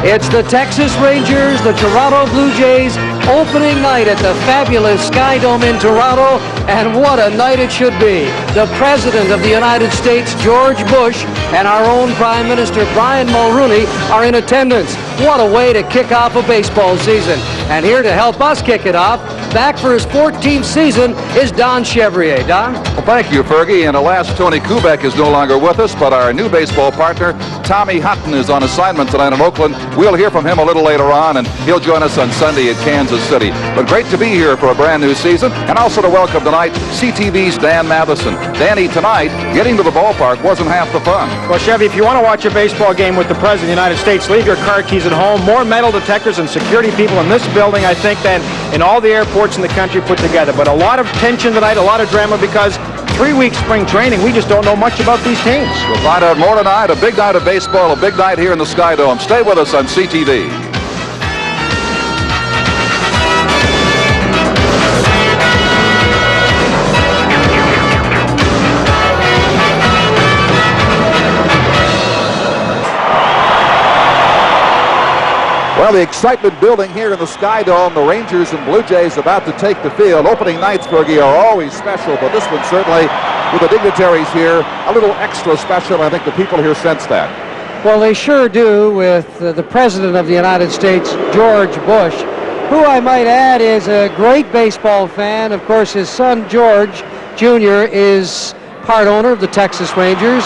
It's the Texas Rangers, the Toronto Blue Jays, opening night at the fabulous Sky Dome in Toronto, and what a night it should be. The President of the United States, George Bush, and our own Prime Minister, Brian Mulroney, are in attendance. What a way to kick off a baseball season. And here to help us kick it off, back for his 14th season, is Don Chevrier. Don? Well, thank you, Fergie. And alas, Tony Kubek is no longer with us, but our new baseball partner, Tommy Hutton, is on assignment tonight in Oakland. We'll hear from him a little later on, and he'll join us on Sunday at Kansas City. But great to be here for a brand new season, and also to welcome tonight CTV's Dan Matheson. Danny, tonight, getting to the ballpark wasn't half the fun. Well, Chevy, if you want to watch a baseball game with the President of the United States, leave your car keys at home. More metal detectors and security people in this building, I think, than in all the airports in the country put together. But a lot of tension tonight, a lot of drama, because 3 weeks spring training, we just don't know much about these teams. We'll find out more tonight. A big night of baseball, a big night here in the Sky Dome. Stay with us on CTV. Well, the excitement building here in the Sky Dome. The Rangers and Blue Jays about to take the field. Opening nights, Fergie, are always special, but this one certainly, with the dignitaries here, a little extra special. I think the people here sense that. Well, they sure do, with the President of the United States, George Bush, who I might add is a great baseball fan. Of course, his son, George Jr., is part owner of the Texas Rangers.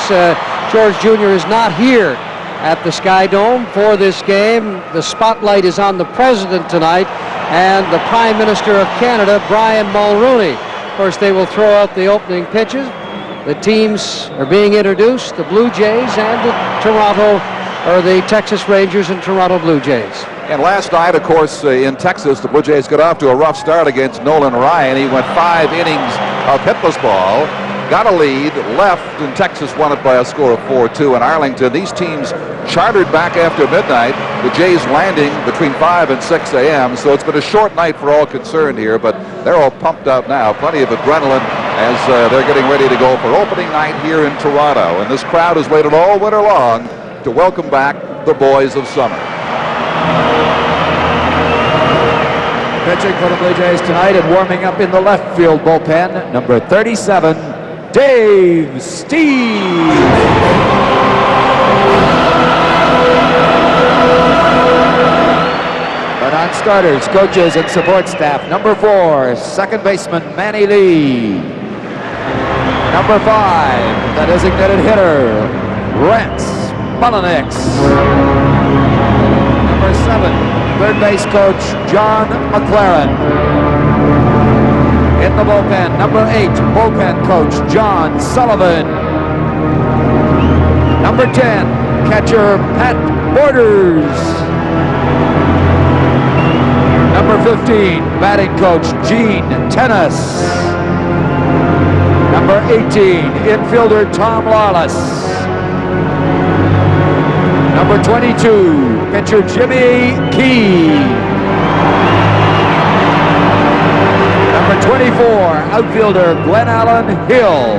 George Jr. is not here at the Sky Dome for this game. The spotlight is on the President tonight and the Prime Minister of Canada, Brian Mulroney. Of course, they will throw out the opening pitches. The teams are being introduced, the Blue Jays and the Texas Rangers and Toronto Blue Jays. And last night, of course, in Texas, the Blue Jays got off to a rough start against Nolan Ryan. He went 5 innings of hitless ball, got a lead, left, and Texas won it by a score of 4-2 in Arlington. These teams chartered back after midnight, the Jays landing between 5 and 6 a.m., so it's been a short night for all concerned here, but they're all pumped up now. Plenty of adrenaline as they're getting ready to go for opening night here in Toronto. And this crowd has waited all winter long to welcome back the boys of summer. Pitching for the Blue Jays tonight and warming up in the left field bullpen, number 37, Dave Steve. But on starters, coaches, and support staff, number 4, second baseman Manny Lee. Number 5, the designated hitter, Rance Mulliniks. Number 7, third base coach John McLaren. In the bullpen, number 8, bullpen coach John Sullivan. Number 10, catcher Pat Borders. Number 15, batting coach Gene Tennis. Number 18, infielder Tom Lawless. Number 22, pitcher Jimmy Key. Number 24, outfielder Glenn Allen Hill.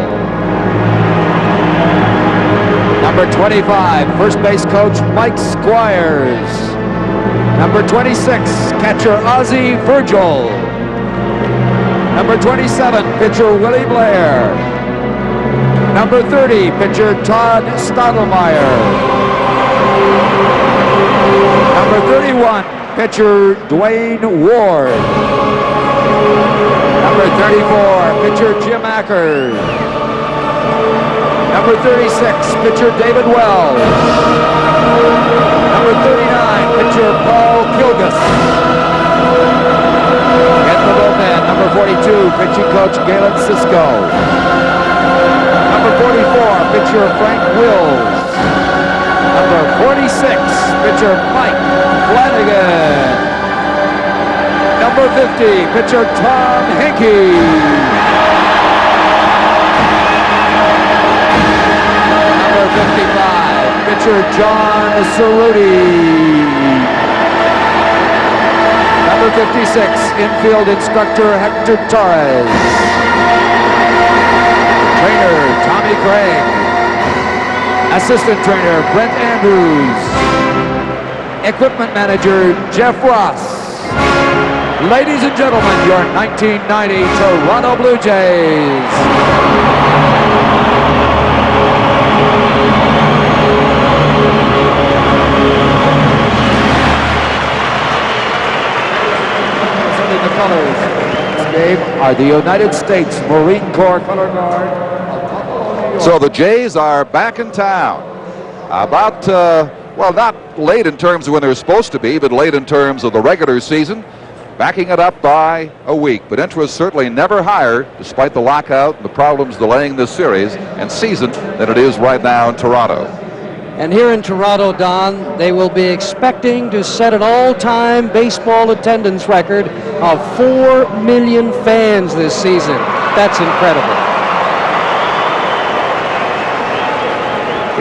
Number 25, first base coach Mike Squires. Number 26, catcher Ozzie Virgil. Number 27, pitcher Willie Blair. Number 30, pitcher Todd Stottlemyre. Number 31, pitcher Dwayne Ward. Number 34, pitcher Jim Acker. Number 36, pitcher David Wells. Number 39, pitcher Paul Kilgus. In the bullpen, number 42, pitching coach Galen Cisco. Number 44, pitcher Frank Wills. Number 46, pitcher Mike Flanagan. Number 50, pitcher Tom Henke. Number 55, pitcher John Cerruti. Number 56, infield instructor Hector Torres. Trainer Tommy Craig. Assistant trainer Brent Andrews. equipment manager Jeff Ross. Ladies and gentlemen, your 1990 Toronto Blue Jays. The colors of this game are the United States Marine Corps color guard. So the Jays are back in town. About, well, not late in terms of when they're supposed to be, but late in terms of the regular season. Backing it up by a week, but interest certainly never higher, despite the lockout and the problems delaying this series and season, than it is right now in Toronto. And here in Toronto, Don, they will be expecting to set an all-time baseball attendance record of 4 million fans this season. That's incredible.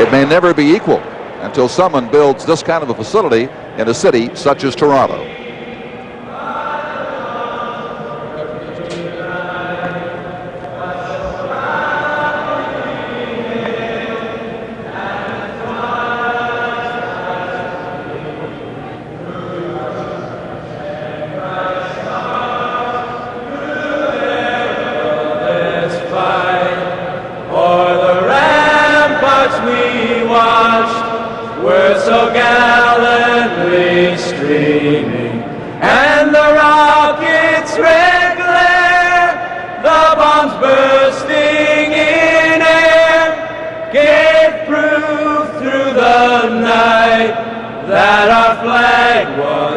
It may never be equal until someone builds this kind of a facility in a city such as Toronto.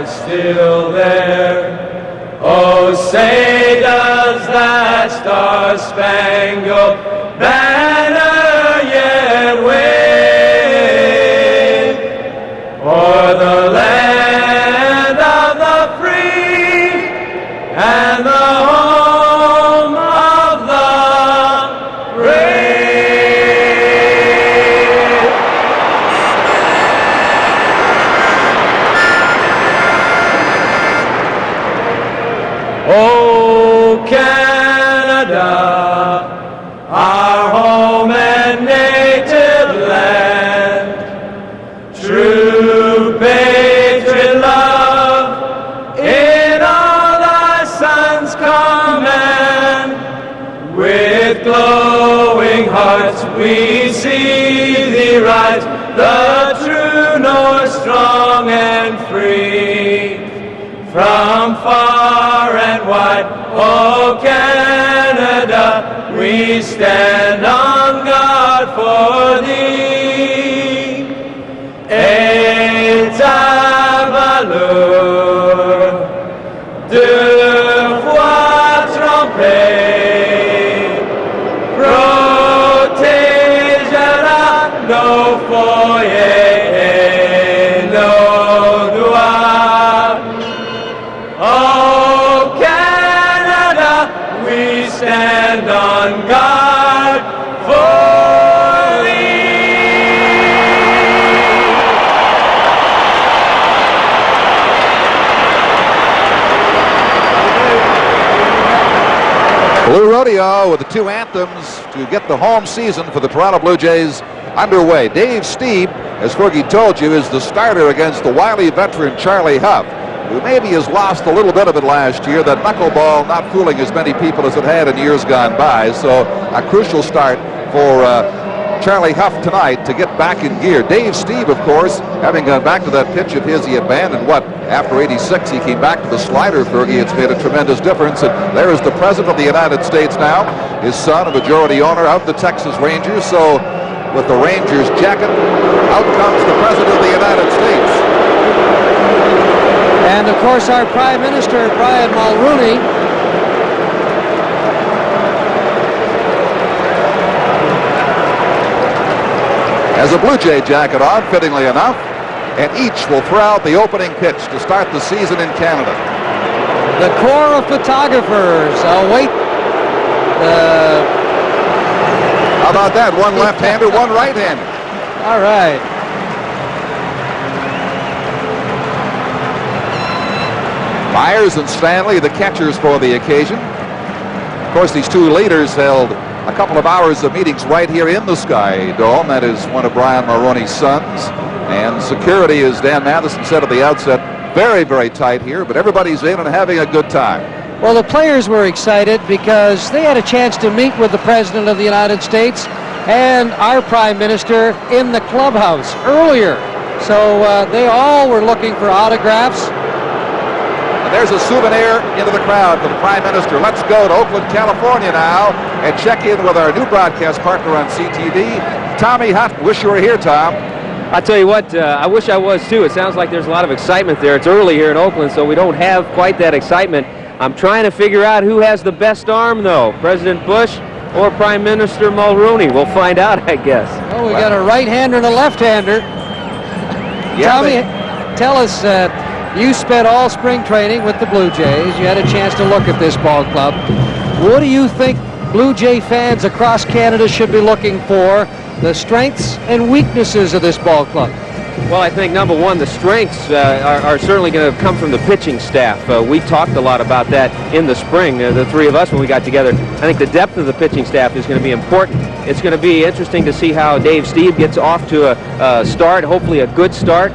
Still there. Oh, say does that star-spangled banner yet wave o'er the land of the free and the home of the brave? Oh, Canada, our home and native land, true patriot love in all thy sons' command. With glowing hearts we see thee rise, the true north, strong and free. From far and wide, oh Canada, we stand on guard for thee. Et ta valeur, deux fois trempée, protégera nos foyers et nos droits. Oh, Canada, we stand on guard for thee. Blue Rodeo with the two anthems to get the home season for the Toronto Blue Jays underway. Dave Stieb, as Fergie told you, is the starter against the wily veteran Charlie Huff, who maybe has lost a little bit of it last year, that knuckleball not fooling as many people as it had in years gone by. So a crucial start for Charlie Huff tonight to get back in gear. Dave Stieb, of course, having gone back to that pitch of his he abandoned, after 86, he came back to the slider, Fergie. It's made a tremendous difference. And there is the President of the United States now, his son, a majority owner of the Texas Rangers. So with the Rangers jacket, out comes the President of the United States. And of course our Prime Minister, Brian Mulroney, has a Blue Jay jacket on, fittingly enough, and each will throw out the opening pitch to start the season in Canada. the Corps of photographers await How about that? One left-hander, one right-hander. all right. Myers and Stanley, the catchers for the occasion. Of course, these two leaders held a couple of hours of meetings right here in the Sky Dome. That is one of Brian Mulroney's sons, And security, as Dan Matheson said at the outset, very, very tight here, but everybody's in and having a good time. Well, the players were excited because they had a chance to meet with the President of the United States and our Prime Minister in the clubhouse earlier. So they all were looking for autographs. And there's a souvenir into the crowd for the Prime Minister. Let's go to Oakland, California now and check in with our new broadcast partner on CTV, Tommy Hutton. Wish you were here, Tom. I tell you what, I wish I was too. It sounds like there's a lot of excitement there. It's early here in Oakland, so we don't have quite that excitement. I'm trying to figure out who has the best arm, though, President Bush or Prime Minister Mulrooney. We'll find out, I guess. Oh, we got a right-hander and a left-hander. Yeah, Tommy, tell us, you spent all spring training with the Blue Jays. You had a chance to look at this ball club. What do you think Blue Jay fans across Canada should be looking for, the strengths and weaknesses of this ball club? Well, I think, number one, the strengths are certainly going to come from the pitching staff. We talked a lot about that in the spring, the three of us, when we got together. I think the depth of the pitching staff is going to be important. It's going to be interesting to see how Dave Stieb gets off to a start, hopefully a good start.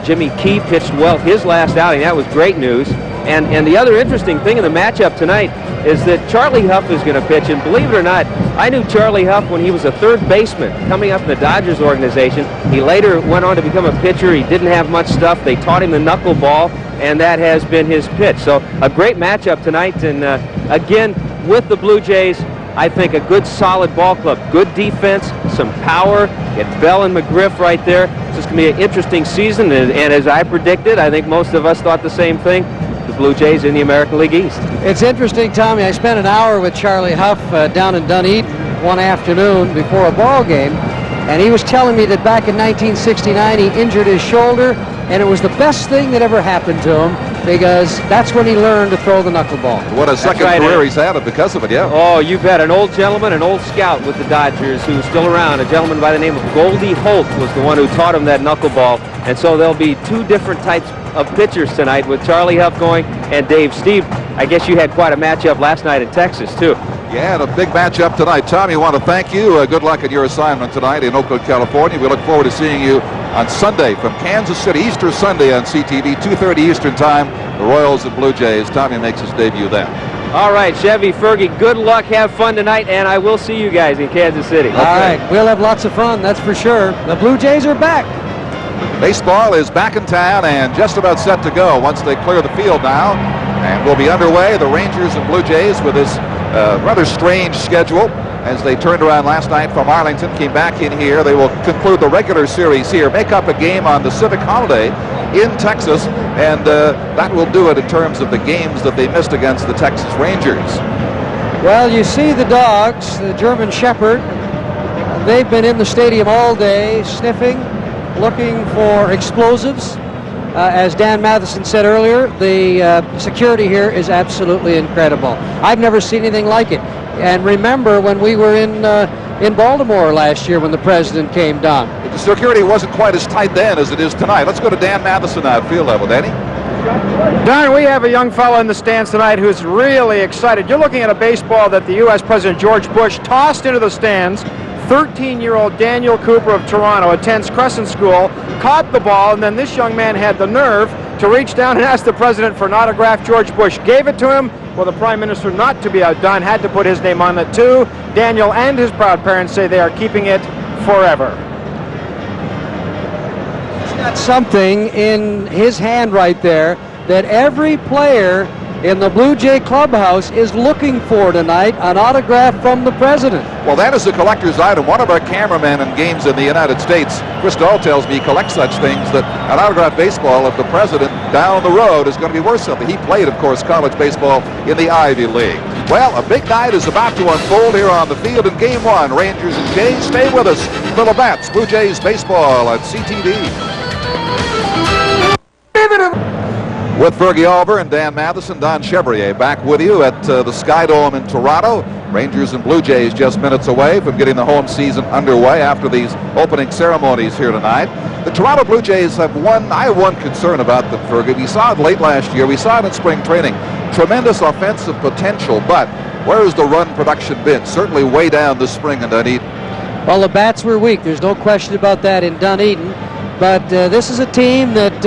Jimmy Key pitched well his last outing. That was great news. And the other interesting thing in the matchup tonight is that Charlie Huff is going to pitch. And believe it or not, I knew Charlie Huff when he was a third baseman coming up in the Dodgers organization. He later went on to become a pitcher. He didn't have much stuff. They taught him the knuckleball, and that has been his pitch. So a great matchup tonight. And again, with the Blue Jays, I think a good solid ball club, good defense, some power. Get Bell and McGriff right there. It's just going to be an interesting season. And as I predicted, I think most of us thought the same thing. The Blue Jays in the American League East. It's interesting, Tommy. I spent an hour with Charlie Huff down in Dunedin one afternoon before a ball game, and he was telling me that back in 1969 he injured his shoulder, and it was the best thing that ever happened to him because that's when he learned to throw the knuckleball. What a second career he's had because of it, yeah. Oh, you bet. An old gentleman, an old scout with the Dodgers who's still around. A gentleman by the name of Goldie Holt was the one who taught him that knuckleball. And so there'll be two different types of pitchers tonight with Charlie Huff going and Dave Stieb. I guess you had quite a matchup last night in Texas, too. Yeah, and a big matchup tonight. Tommy, I want to thank you. Good luck at your assignment tonight in Oakland, California. We look forward to seeing you on Sunday from Kansas City, Easter Sunday on CTV, 2:30 Eastern Time. The Royals and Blue Jays. Tommy makes his debut then. All right, Chevy, Fergie, good luck. Have fun tonight, and I will see you guys in Kansas City. All right, we'll have lots of fun, that's for sure. The Blue Jays are back. Baseball is back in town and just about set to go once they clear the field now. And we'll be underway, the Rangers and Blue Jays, with this rather strange schedule as they turned around last night from Arlington, came back in here. They will conclude the regular series here, make up a game on the civic holiday in Texas, and that will do it in terms of the games that they missed against the Texas Rangers. Well, you see the dogs, the German Shepherd. They've been in the stadium all day, sniffing, looking for explosives. As Dan Matheson said earlier, the security here is absolutely incredible. I've never seen anything like it. And remember when we were in Baltimore last year when the president came down. The security wasn't quite as tight then as it is tonight. Let's go to Dan Matheson at field level. Danny? Don, we have a young fellow in the stands tonight who's really excited. You're looking at a baseball that the U.S. President George Bush tossed into the stands. 13-year-old Daniel Cooper of Toronto attends Crescent School, caught the ball, and then this young man had the nerve to reach down and ask the president for an autograph. George Bush gave it to him. Well, the prime minister, not to be outdone, had to put his name on it too. Daniel and his proud parents say they are keeping it forever. He's got something in his hand right there that every player in the Blue Jay clubhouse is looking for tonight, an autograph from the president. Well, that is a collector's item. One of our cameramen in games in the United States, Chris Dahl, tells me he collects such things, that an autographed baseball of the president down the road is going to be worth something. He played, of course, college baseball in the Ivy League. Well, a big night is about to unfold here on the field in Game 1. Rangers and Jays, stay with us for the Bats. Blue Jays baseball on CTV. With Fergie Alber and Dan Matheson, Don Chevrier back with you at the Sky Dome in Toronto. Rangers and Blue Jays just minutes away from getting the home season underway after these opening ceremonies here tonight. The Toronto Blue Jays have I have one concern about them, Fergie. We saw it late last year. We saw it in spring training. Tremendous offensive potential, but where has the run production been? Certainly way down this spring in Dunedin. Well, the bats were weak. There's no question about that in Dunedin. But this is a team that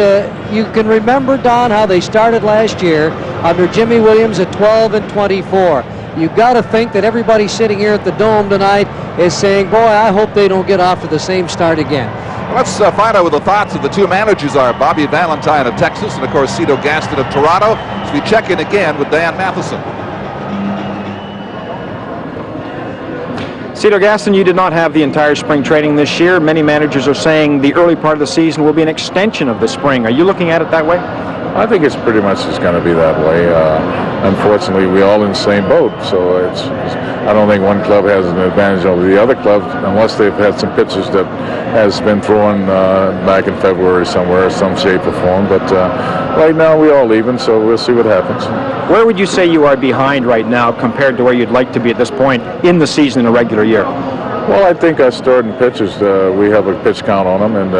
you can remember, Don, how they started last year under Jimmy Williams at 12-24. You've got to think that everybody sitting here at the Dome tonight is saying, boy, I hope they don't get off to the same start again. Let's find out what the thoughts of the two managers are. Bobby Valentine of Texas and, of course, Cito Gaston of Toronto. So we check in again with Dan Matheson. Cito Gaston, you did not have the entire spring training this year. Many managers are saying the early part of the season will be an extension of the spring. Are you looking at it that way? I think it's pretty much just going to be that way. Unfortunately, we're all in the same boat, so I don't think one club has an advantage over the other club unless they've had some pitches that has been thrown back in February somewhere, some shape or form. But right now, we're all even, so we'll see what happens. Where would you say you are behind right now compared to where you'd like to be at this point in the season in a regular year? Well, I think our starting pitchers, we have a pitch count on them, and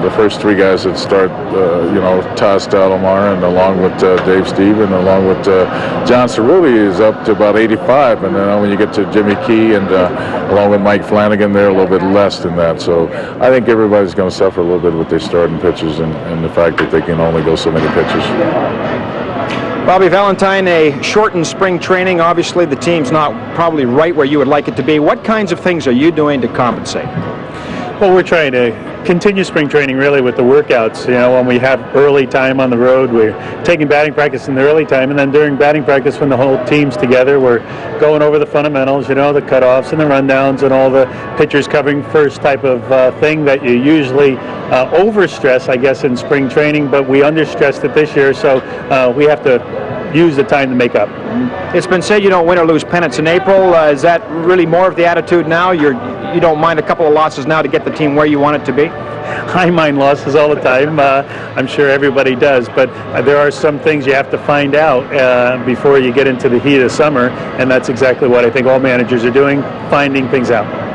the first three guys that start, Todd Stottlemyre, and along with Dave Steve, and along with John Cerulli is up to about 85, and then when you get to Jimmy Key and along with Mike Flanagan, they're a little bit less than that. So I think everybody's going to suffer a little bit with their starting pitchers and the fact that they can only go so many pitches. Bobby Valentine, a shortened spring training. Obviously, the team's not probably right where you would like it to be. What kinds of things are you doing to compensate? Well, we're trying to continue spring training really with the workouts. When we have early time on the road, we're taking batting practice in the early time, and then during batting practice when the whole team's together, we're going over the fundamentals, the cutoffs and the rundowns and all the pitchers covering first type of thing that you usually overstress, I guess, in spring training, but we understressed it this year, so we have to use the time to make up. It's been said you don't win or lose pennants in April. Is that really more of the attitude now? You don't mind a couple of losses now to get the team where you want it to be? I mind losses all the time. I'm sure everybody does, but there are some things you have to find out before you get into the heat of summer, and that's exactly what I think all managers are doing, finding things out.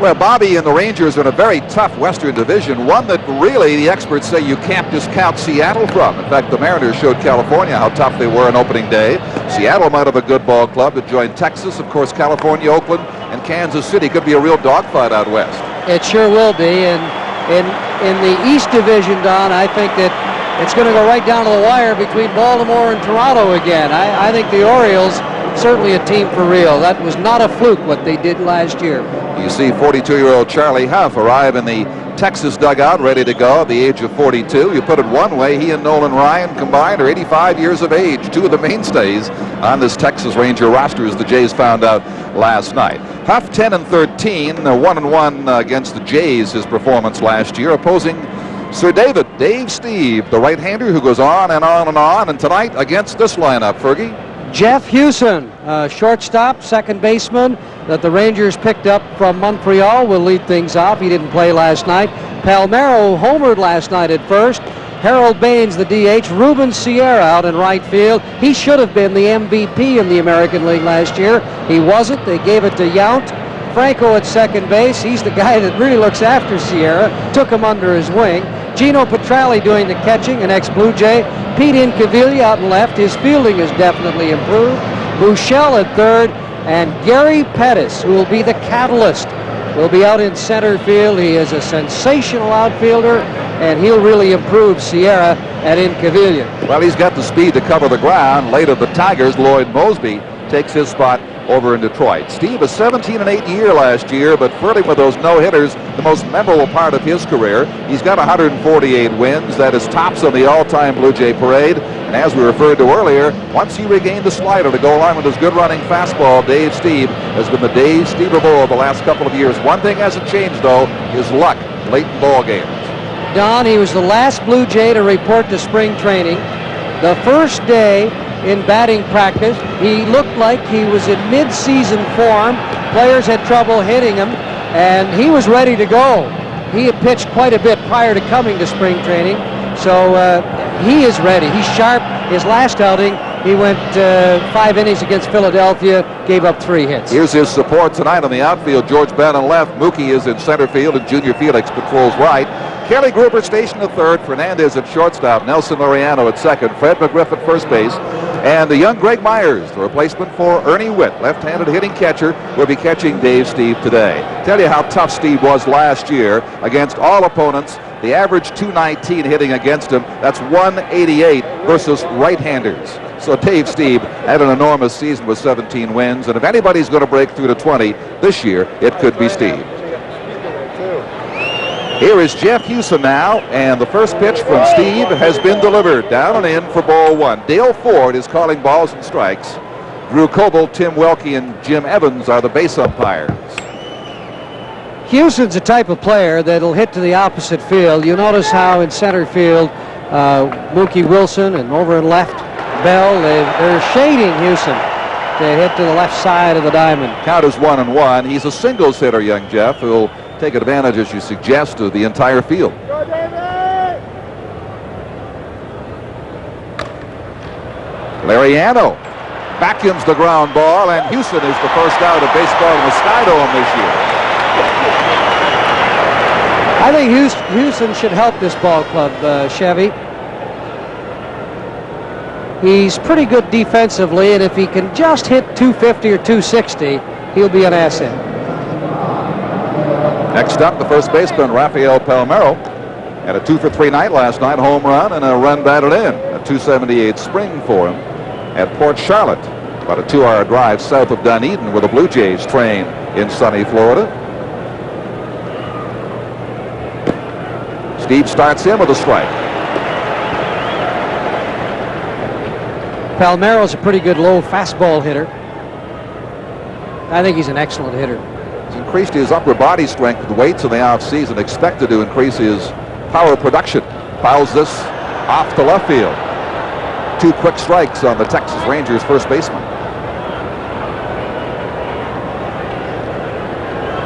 Well, Bobby and the Rangers are in a very tough Western Division, one that really the experts say you can't discount Seattle from. In fact, the Mariners showed California how tough they were on opening day. Seattle might have a good ball club to join Texas. Of course, California, Oakland, and Kansas City could be a real dogfight out west. It sure will be, and in the East Division, Don, I think that it's going to go right down to the wire between Baltimore and Toronto again. I think the Orioles, certainly a team for real. That was not a fluke what they did last year. You see 42-year-old Charlie Huff arrive in the Texas dugout, ready to go at the age of 42. You put it one way, he and Nolan Ryan combined are 85 years of age, two of the mainstays on this Texas Ranger roster, as the Jays found out last night. Huff 10-13, 1-1 against the Jays, his performance last year, opposing Sir Dave Steve, the right-hander who goes on and on and on, and tonight against this lineup, Fergie. Jeff Hewson, shortstop, second baseman that the Rangers picked up from Montreal, will lead things off. He didn't play last night. Palmeiro homered last night at first. Harold Baines, the DH. Ruben Sierra out in right field. He should have been the MVP in the American League last year. He wasn't. They gave it to Yount. Franco at second base. He's the guy that really looks after Sierra. Took him under his wing. Gino Petralli doing the catching, an ex-Blue Jay. Pete Incaviglia out in left. His fielding has definitely improved. Bouchel at third. And Gary Pettis, who will be the catalyst, will be out in center field. He is a sensational outfielder, and he'll really improve Sierra at Incaviglia. Well, he's got the speed to cover the ground. Late of the Tigers, Lloyd Mosby takes his spot over in Detroit. Steve, a 17-8 year last year, but flirting with those no-hitters, the most memorable part of his career. He's got 148 wins. That is tops on the all-time Blue Jay parade. And as we referred to earlier, once he regained the slider to go along with his good running fastball, Dave Steve has been the Dave Steve of old the last couple of years. One thing hasn't changed, though, his luck late in ball games. Don, he was the last Blue Jay to report to spring training. The first day in batting practice, he looked like he was in mid-season form. Players had trouble hitting him, and he was ready to go. He had pitched quite a bit prior to coming to spring training, so he is ready. He's sharp. His last outing, he went 5 innings against Philadelphia, gave up 3 hits. Here's his support tonight on the outfield. George Bannon left. Mookie is in center field, and Junior Felix patrols right. Kelly Gruber stationed at third. Fernandez at shortstop. Nelson Mariano at second. Fred McGriff at first base. And the young Greg Myers, the replacement for Ernie Witt, left-handed hitting catcher, will be catching Dave Stieb today. Tell you how tough Stieb was last year against all opponents. The average 219 hitting against him. That's 188 versus right-handers. So Dave Stieb had an enormous season with 17 wins. And if anybody's going to break through to 20 this year, it could be Stieb. Here is Jeff Hewson now, and the first pitch from Stieb has been delivered. Down and in for ball one. Dale Ford is calling balls and strikes. Drew Coble, Tim Welke, and Jim Evans are the base umpires. Hewson's a type of player that'll hit to the opposite field. You notice how in center field, Mookie Wilson and over in left, Bell, they're shading Hewson to hit to the left side of the diamond. Count is 1-1. He's a singles hitter, young Jeff, who'll take advantage, as you suggest, of the entire field. Lariano vacuums the ground ball, and Hewson is the first out of baseball in the Skydome this year. I think Hewson should help this ball club, Chevy. He's pretty good defensively, and if he can just hit 250 or 260, he'll be an asset. Next up, the first baseman, Rafael Palmeiro, had a 2-for-3 night last night, home run and a run batted in. A 278 spring for him at Port Charlotte, about a 2-hour drive south of Dunedin, where the Blue Jays train in sunny Florida. Stieb starts him with a strike. Palmeiro's a pretty good low fastball hitter. I think he's an excellent hitter. He's increased his upper body strength with weights in the offseason, expected to increase his power production. Fouls this off to left field. 2 quick strikes on the Texas Rangers first baseman.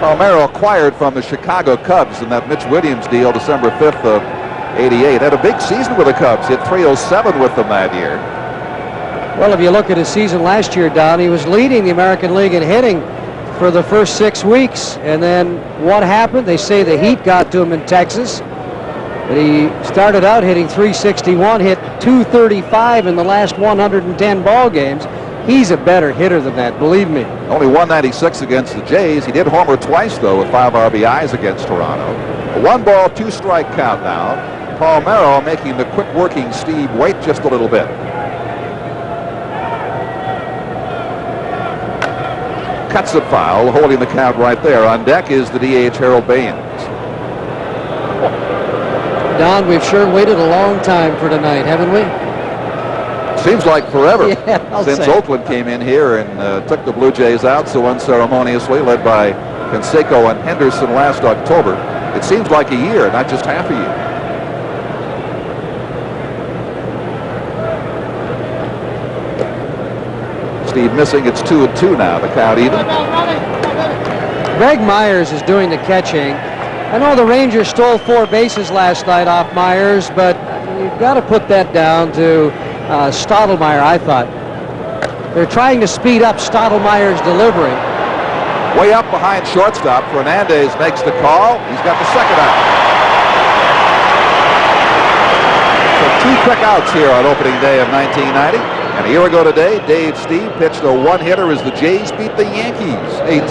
Palmeiro acquired from the Chicago Cubs in that Mitch Williams deal December 5th of '88. Had a big season with the Cubs. Hit .307 with them that year. Well, if you look at his season last year, Don, he was leading the American League in hitting for the first 6 weeks. And then what happened? They say the heat got to him in Texas. But he started out hitting .361, hit .235 in the last 110 ball games. He's a better hitter than that, believe me. Only 196 against the Jays. He did homer twice, though, with 5 RBIs against Toronto. A 1-ball, 2-strike count now. Palmeiro making the quick-working Stieb wait just a little bit. Cuts it foul, holding the count right there. On deck is the DH Harold Baines. Don, we've sure waited a long time for tonight, haven't we? Seems like forever Yeah, since Oakland came in here and took the Blue Jays out so unceremoniously, led by Canseco and Henderson last October. It seems like a year, not just half a year. Stieb missing. It's 2-2 now. The count even. Greg Myers is doing the catching. I know the Rangers stole 4 bases last night off Myers, but you've got to put that down to Stottlemyre, I thought. They're trying to speed up Stottlemyre's delivery. Way up behind shortstop. Fernandez makes the call. He's got the second out. So 2 quick outs here on opening day of 1990. And a year ago today, Dave Stieb pitched a 1-hitter as the Jays beat the Yankees 8-0.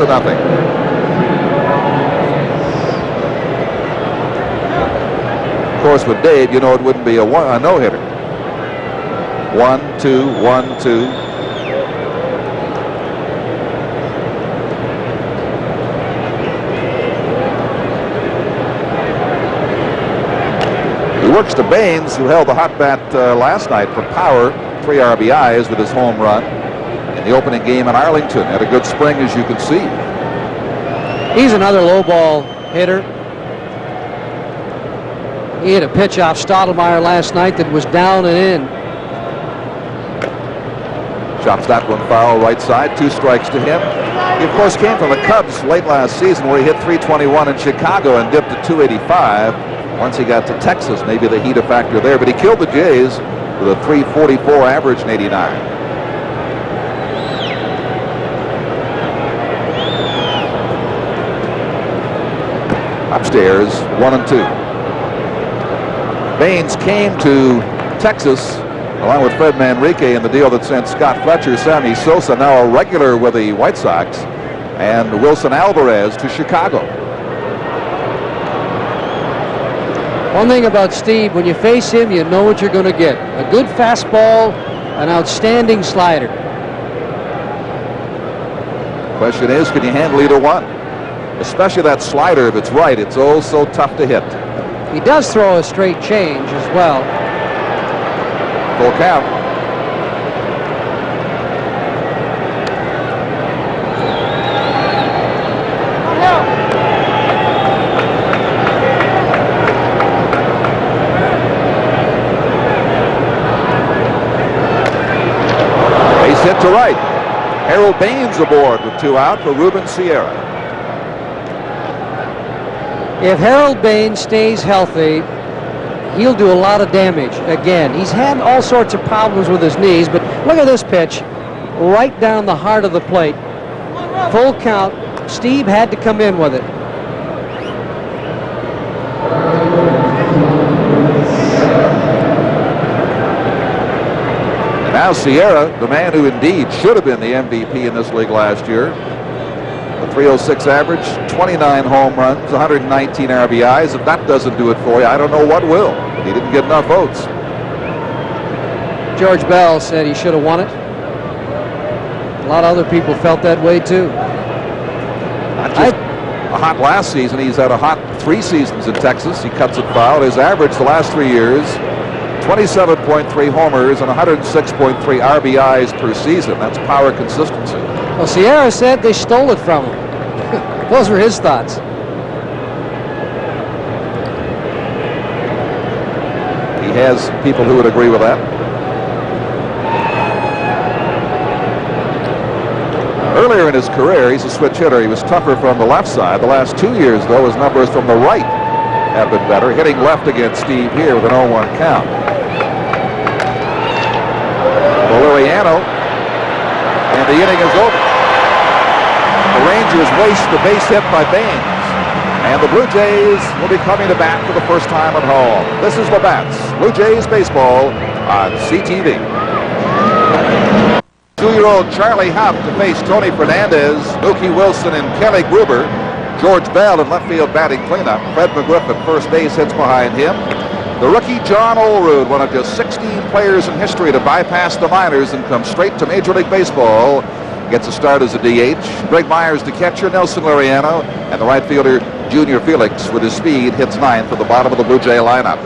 Of course, with Dave, you know it wouldn't be a no-hitter. 1-2, 1-2. He works to Baines, who held the hot bat last night for power. 3 RBIs with his home run in the opening game in Arlington. Had a good spring, as you can see. He's another low ball hitter. He hit a pitch off Stottlemyre last night that was down and in. Chops that one foul right side. 2 strikes to him. He, of course, came from the Cubs late last season where he hit .321 in Chicago and dipped to .285. Once he got to Texas, maybe the heat a factor there. But he killed the Jays with a .344 average in '89. Upstairs, 1-2. Baines came to Texas along with Fred Manrique in the deal that sent Scott Fletcher, Sammy Sosa, now a regular with the White Sox, and Wilson Alvarez to Chicago. One thing about Steve, when you face him, you know what you're going to get. A good fastball, an outstanding slider. Question is, can you handle either one? Especially that slider, if it's right, it's oh so tough to hit. He does throw a straight change as well. Full count. Base hit to right. Harold Baines aboard with 2 out for Ruben Sierra. If Harold Baines stays healthy, he'll do a lot of damage. Again, he's had all sorts of problems with his knees, but look at this pitch. Right down the heart of the plate. Full count. Steve had to come in with it. And now Sierra, the man who indeed should have been the MVP in this league last year. A 306 average, 29 home runs, 119 RBIs. If that doesn't do it for you, I don't know what will. He didn't get enough votes. George Bell said he should have won it. A lot of other people felt that way too. Not just a hot last season. He's had a hot 3 seasons in Texas. He cuts it foul. His average the last 3 years, 27.3 homers and 106.3 RBIs per season. That's power consistency. Well, Sierra said they stole it from him. Those were his thoughts. He has people who would agree with that. Earlier in his career, he's a switch hitter. He was tougher from the left side. The last 2 years, though, his numbers from the right have been better. Hitting left against Steve here with an 0-1 count. Valeriano, and the inning is over. The Rangers waste the base hit by Baines, and the Blue Jays will be coming to bat for the first time at home. This is Labatt's Blue Jays baseball on CTV. 2-year-old Charlie Hopp to face Tony Fernandez, Mookie Wilson, and Kelly Gruber. George Bell in left field batting cleanup. Fred McGriff at first base hits behind him. The rookie John Olerud, one of just 16 players in history to bypass the minors and come straight to Major League Baseball, gets a start as a DH. Greg Myers, the catcher, Nelson Liriano, and the right fielder Junior Felix with his speed hits 9th at the bottom of the Blue Jay lineup.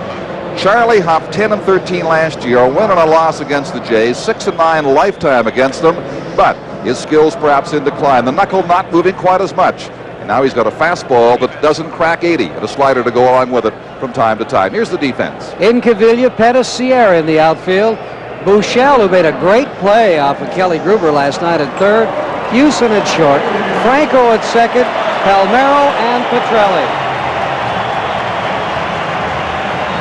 Charlie Hopp, 10-13 last year, a win and a loss against the Jays, 6-9 lifetime against them, but his skills perhaps in decline. The knuckle not moving quite as much. And now he's got a fastball that doesn't crack 80 and a slider to go along with it from time to time. Here's the defense. In Cavilla, Pettis, Sierra in the outfield. Buechele, who made a great play off of Kelly Gruber last night at third. Houston at short. Franco at second. Palmeiro and Petrelli.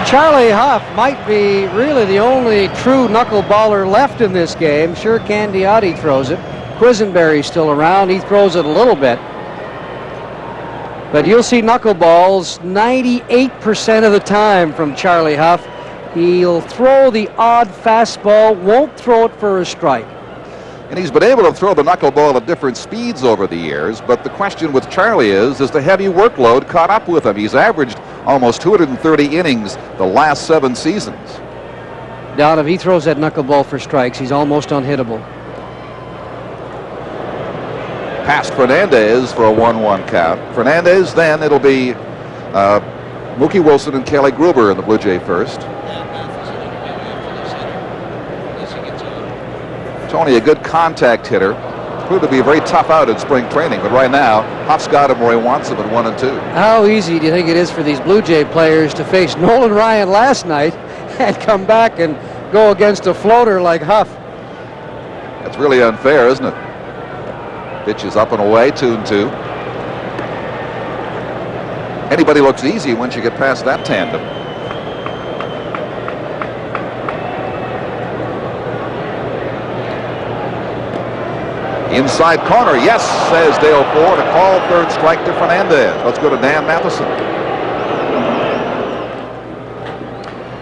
Charlie Hopp might be really the only true knuckleballer left in this game. Sure, Candiotti throws it. Quisenberry's still around. He throws it a little bit. But you'll see knuckleballs 98% of the time from Charlie Hopp. He'll throw the odd fastball, won't throw it for a strike. And he's been able to throw the knuckleball at different speeds over the years, but the question with Charlie is the heavy workload caught up with him? He's averaged almost 230 innings the last 7 seasons. Don, if he throws that knuckleball for strikes, he's almost unhittable. Past Fernandez for a 1-1 count. Fernandez, then it'll be Mookie Wilson and Kelly Gruber in the Blue Jay first. Tony, a good contact hitter. Proved to be a very tough out in spring training, but right now, Hopp's got him where he wants him at 1 and 2. How easy do you think it is for these Blue Jay players to face Nolan Ryan last night and come back and go against a floater like Huff? That's really unfair, isn't it? Pitch is up and away, 2-2. Anybody looks easy once you get past that tandem. Inside corner, yes, says Dale Ford. A call, third strike to Fernandez. Let's go to Dan Matheson.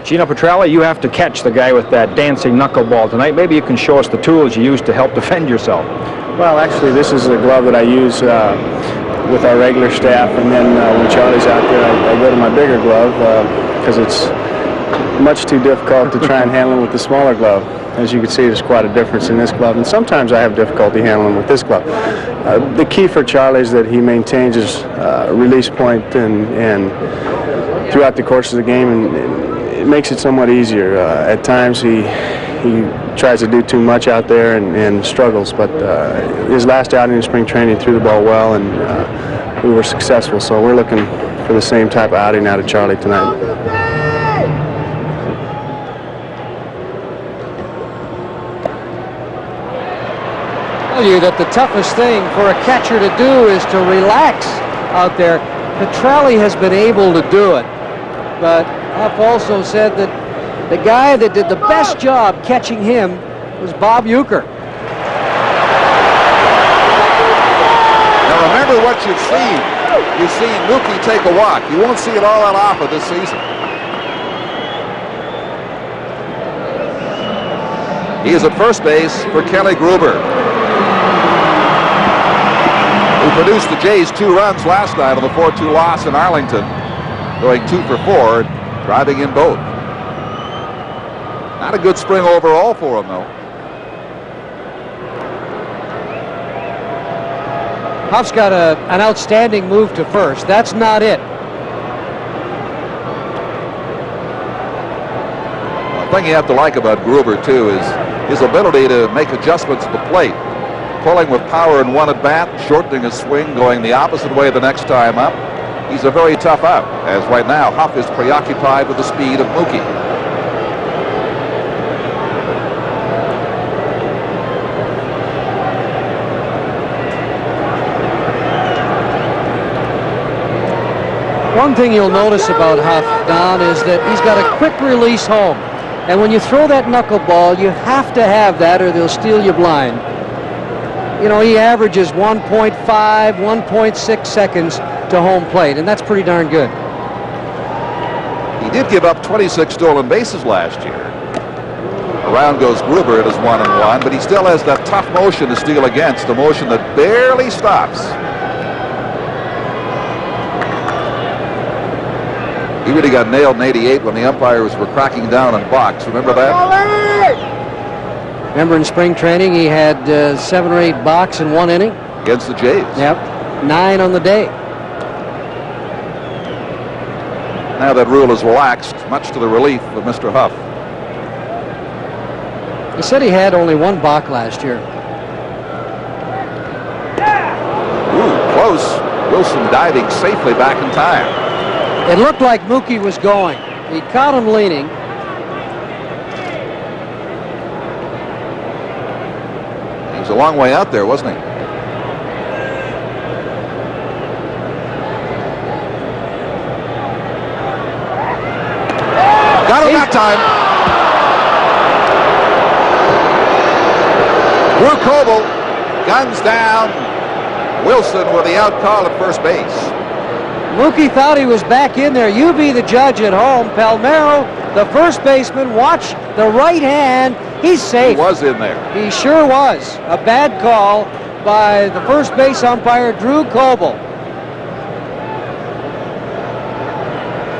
Gino Petrelli, you have to catch the guy with that dancing knuckleball tonight. Maybe you can show us the tools you use to help defend yourself. Well, actually, this is a glove that I use with our regular staff, and then when Charlie's out there, I go to my bigger glove because it's much too difficult to try and handle with the smaller glove. As you can see, there's quite a difference in this glove, and sometimes I have difficulty handling with this glove. The key for Charlie is that he maintains his release point and throughout the course of the game, and it makes it somewhat easier. At times he tries to do too much out there and struggles, but his last outing in spring training threw the ball well, and we were successful, so we're looking for the same type of outing out of Charlie tonight. You that the toughest thing for a catcher to do is to relax out there. Petrelli has been able to do it, but Huff also said that the guy that did the best job catching him was Bob Uecker. Now remember what you've seen. You've seen Mookie take a walk. You won't see it all that often this season. He is at first base for Kelly Gruber, who produced the Jays 2 runs last night on the 4-2 loss in Arlington, going 2 for 4, driving in both. Not a good spring overall for him, though. Huff's got an outstanding move to first. That's not it. One thing you have to like about Gruber, too, is his ability to make adjustments at the plate. Pulling with power in one at bat, shortening his swing, going the opposite way the next time up. He's a very tough out, as right now Huff is preoccupied with the speed of Mookie. One thing you'll notice about Huff, Don, is that he's got a quick release home. And when you throw that knuckleball, you have to have that or they'll steal you blind. You know, he averages 1.5, 1.6 seconds to home plate, and that's pretty darn good. He did give up 26 stolen bases last year. Around goes Gruber, it is 1-1, but he still has that tough motion to steal against, a motion that barely stops. He really got nailed in '88 when the umpires were cracking down on balks. Remember that? Remember in spring training he had 7 or 8 balks in 1 inning? Against the Jays. Yep, 9 on the day. Now that rule is relaxed, much to the relief of Mr. Huff. He said he had only 1 balk last year. Ooh, close. Wilson diving safely back in time. It looked like Mookie was going. He caught him leaning. He was a long way out there, wasn't he? Got him that time. Drew Coble guns down Wilson with the out call at first base. Mookie thought he was back in there. You be the judge at home. Palmeiro, the first baseman, watch the right hand. He's safe. He was in there. He sure was. A bad call by the first base umpire, Drew Coble.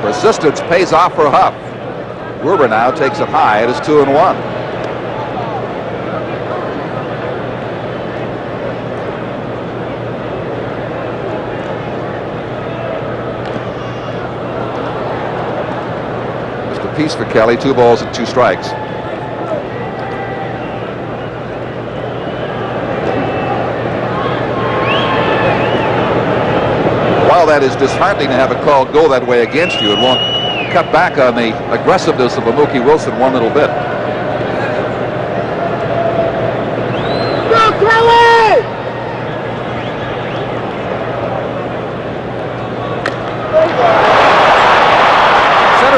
Persistence pays off for Huff. Gruber now takes it high. It is 2-1. Piece for Kelly, 2 balls and 2 strikes. While that is disheartening to have a call go that way against you, it won't cut back on the aggressiveness of a Mookie Wilson one little bit. Go, Kelly!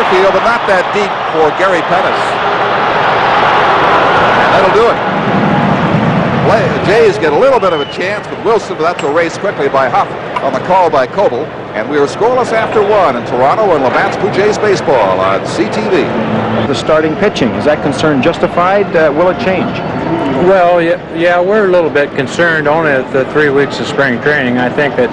Field, but not that deep for Gary Pettis. And that'll do it. The Jays get a little bit of a chance, but Wilson, that's erased quickly by Huff on the call by Coble. And we are scoreless after 1 in Toronto and Labatt's Blue Jays baseball on CTV. The starting pitching, is that concern justified? Will it change? Well, yeah, we're a little bit concerned only at the 3 weeks of spring training. I think that,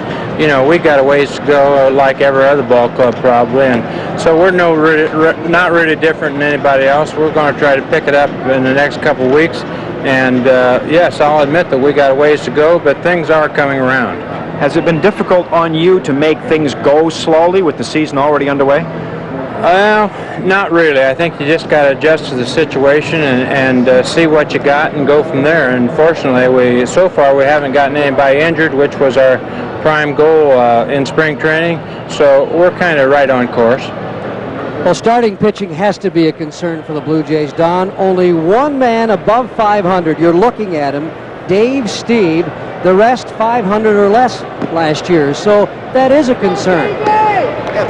we got a ways to go like every other ball club probably, and so we're not really different than anybody else. We're going to try to pick it up in the next couple of weeks, and yes, I'll admit that we got a ways to go, but things are coming around. Has it been difficult on you to make things go slowly with the season already underway? Well, not really. I think you just got to adjust to the situation and see what you got and go from there. And fortunately, so far we haven't gotten anybody injured, which was our prime goal in spring training. So we're kind of right on course. Well, starting pitching has to be a concern for the Blue Jays, Don. Only one man above 500. You're looking at him, Dave Stieb. The rest 500 or less last year. So that is a concern. Yeah,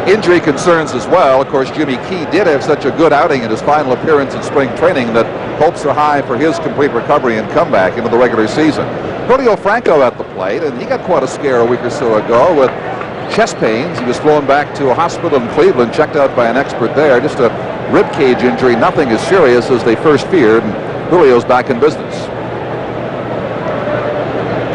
the injury concerns as well. Of course, Jimmy Key did have such a good outing in his final appearance in spring training that hopes are high for his complete recovery and comeback into the regular season. Julio Franco at the plate, and he got quite a scare a week or so ago with chest pains. He was flown back to a hospital in Cleveland, checked out by an expert there. Just a rib cage injury, nothing as serious as they first feared, and Julio's back in business.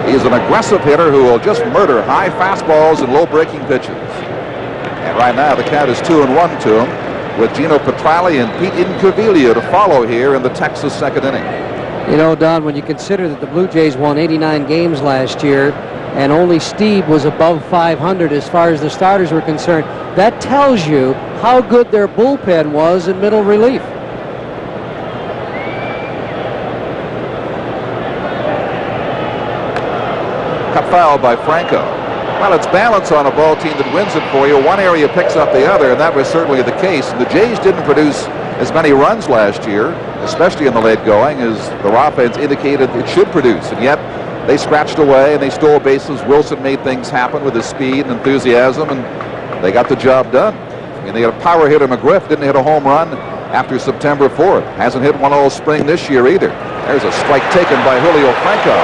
He's an aggressive hitter who will just murder high fastballs and low breaking pitches. And right now the count is 2-1 to him, with Gino Petrali and Pete Incaviglia to follow here in the Texas second inning. Don, when you consider that the Blue Jays won 89 games last year and only Stieb was above 500 as far as the starters were concerned, that tells you how good their bullpen was in middle relief. Cut foul by Franco. Well, it's balance on a ball team that wins it for you. One area picks up the other, and that was certainly the case. And the Jays didn't produce as many runs last year, especially in the late going, as their offense indicated it should produce. And yet they scratched away and they stole bases. Wilson made things happen with his speed and enthusiasm, and they got the job done. And they had a power hitter, McGriff, didn't hit a home run after September 4th. Hasn't hit one all spring this year either. There's a strike taken by Julio Franco.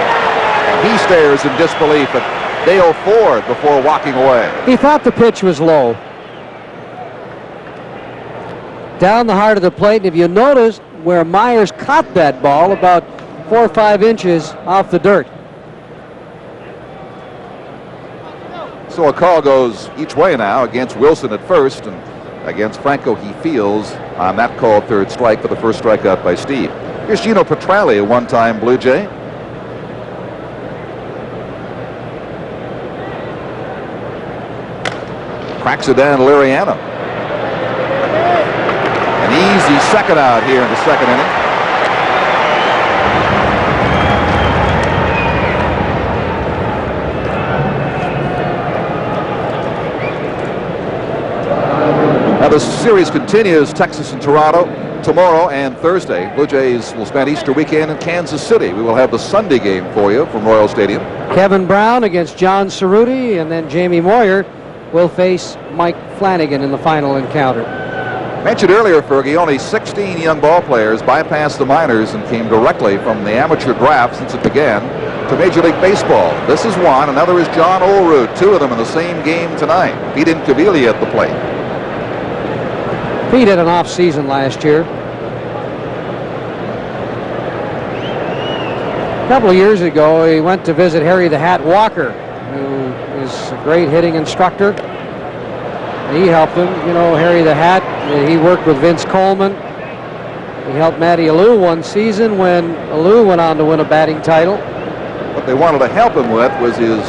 He stares in disbelief at Dale Ford before walking away. He thought the pitch was low. Down the heart of the plate, and if you notice where Myers caught that ball, about 4 or 5 inches off the dirt. So a call goes each way now against Wilson at first, and against Franco he feels on that call third strike for the first strikeout by Stieb. Here's Gino Petrali, a one-time Blue Jay. Cracks it down to Liriano. An easy second out here in the second inning. Now the series continues, Texas and Toronto tomorrow and Thursday. Blue Jays will spend Easter weekend in Kansas City. We will have the Sunday game for you from Royal Stadium. Kevin Brown against John Cerruti, and then Jamie Moyer will face Mike Flanagan in the final encounter. Mentioned earlier, Fergie, only 16 young ball players bypassed the minors and came directly from the amateur draft since it began to Major League Baseball. This is one. Another is John Olerud. 2 of them in the same game tonight. Pete Incaviglia at the plate. Pete had an off season last year. A couple of years ago, he went to visit Harry the Hat Walker, who is a great hitting instructor. He helped him. Harry the Hat, he worked with Vince Coleman. He helped Matty Alou one season when Alou went on to win a batting title. What they wanted to help him with was his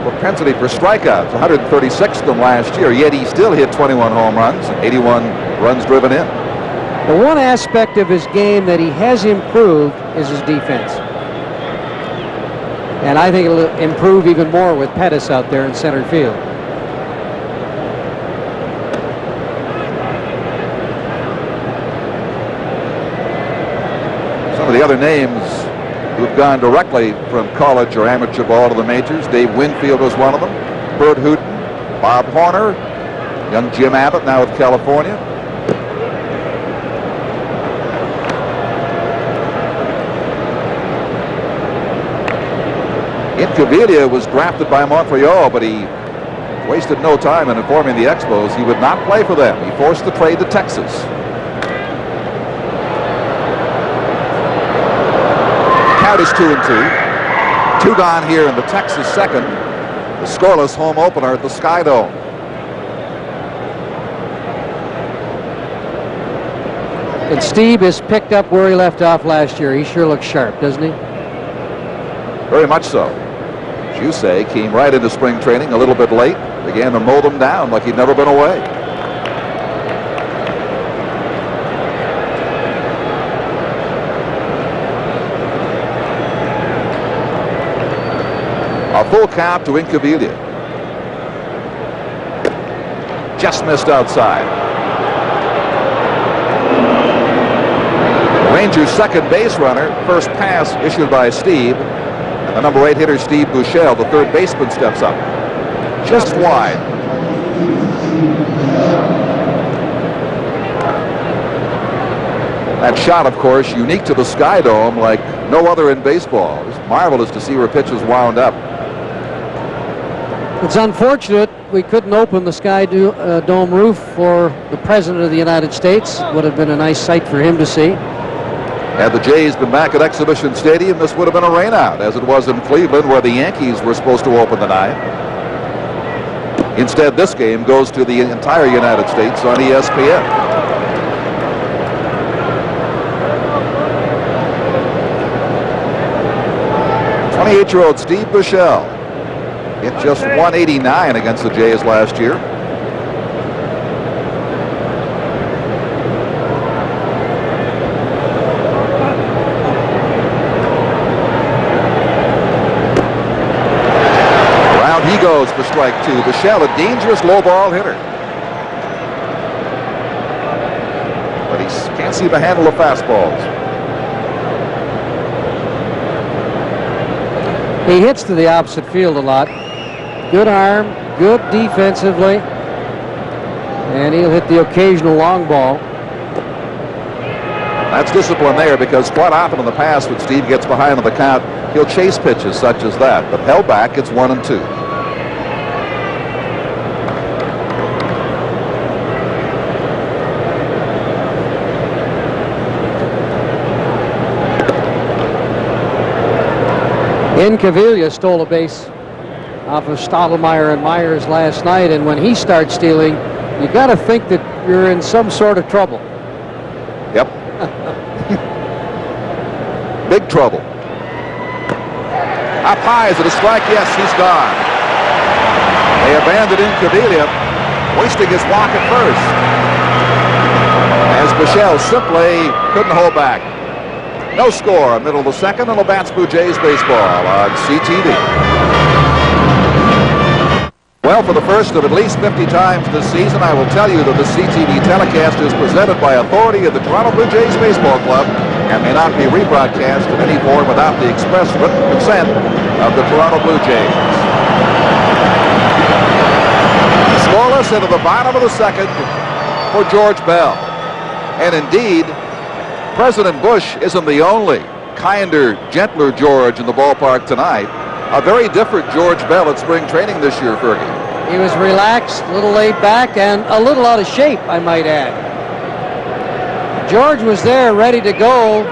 propensity for strikeouts, 136 of them last year, yet he still hit 21 home runs and 81 runs driven in. The one aspect of his game that he has improved is his defense. And I think it'll improve even more with Pettis out there in center field. Some of the other names who've gone directly from college or amateur ball to the majors, Dave Winfield was one of them, Bert Hooton, Bob Horner, young Jim Abbott now with California. Incaviglia was drafted by Montreal, but he wasted no time in informing the Expos he would not play for them. He forced the trade to Texas. Count is 2-2. 2 gone here in the Texas second. The scoreless home opener at the Sky Dome. And Steve has picked up where he left off last year. He sure looks sharp, doesn't he? Very much so. As you say, came right into spring training a little bit late. Began to mow them down like he'd never been away. A full count to Incaviglia. Just missed outside. Rangers' second base runner, first pass issued by Steve. The number 8 hitter, Steve Buechele, the third baseman, steps up. Just wide. That shot, of course, unique to the Sky Dome like no other in baseball. It's marvelous to see where pitches wound up. It's unfortunate we couldn't open the Sky Dome roof for the President of the United States. Would have been a nice sight for him to see. Had the Jays been back at Exhibition Stadium, this would have been a rainout, as it was in Cleveland, where the Yankees were supposed to open the night. Instead, this game goes to the entire United States on ESPN. '28-year-old Steve Buechele hit just 189 against the Jays last year. He goes for strike 2. Buechele, a dangerous low ball hitter. But he can't seem to handle the fastballs. He hits to the opposite field a lot. Good arm, good defensively. And he'll hit the occasional long ball. That's discipline there, because quite often in the past when Steve gets behind on the count, he'll chase pitches such as that. But held back, it's 1-2. Incaviglia stole a base off of Stottlemyre and Myers last night, and when he starts stealing, you got to think that you're in some sort of trouble. Yep. Big trouble. Up high, is it a strike? Yes, he's gone. They abandoned Incaviglia, wasting his walk at first, as Buechele simply couldn't hold back. No score, middle of the second, and Labatt's Blue Jays baseball on CTV. Well, for the first of at least 50 times this season, I will tell you that the CTV telecast is presented by authority of the Toronto Blue Jays Baseball Club and may not be rebroadcast in any form without the express written consent of the Toronto Blue Jays. Scoreless into the bottom of the second for George Bell. And indeed, President Bush isn't the only kinder, gentler George in the ballpark tonight. A very different George Bell at spring training this year, Fergie. He was relaxed, a little laid back, and a little out of shape, I might add. George was there ready to go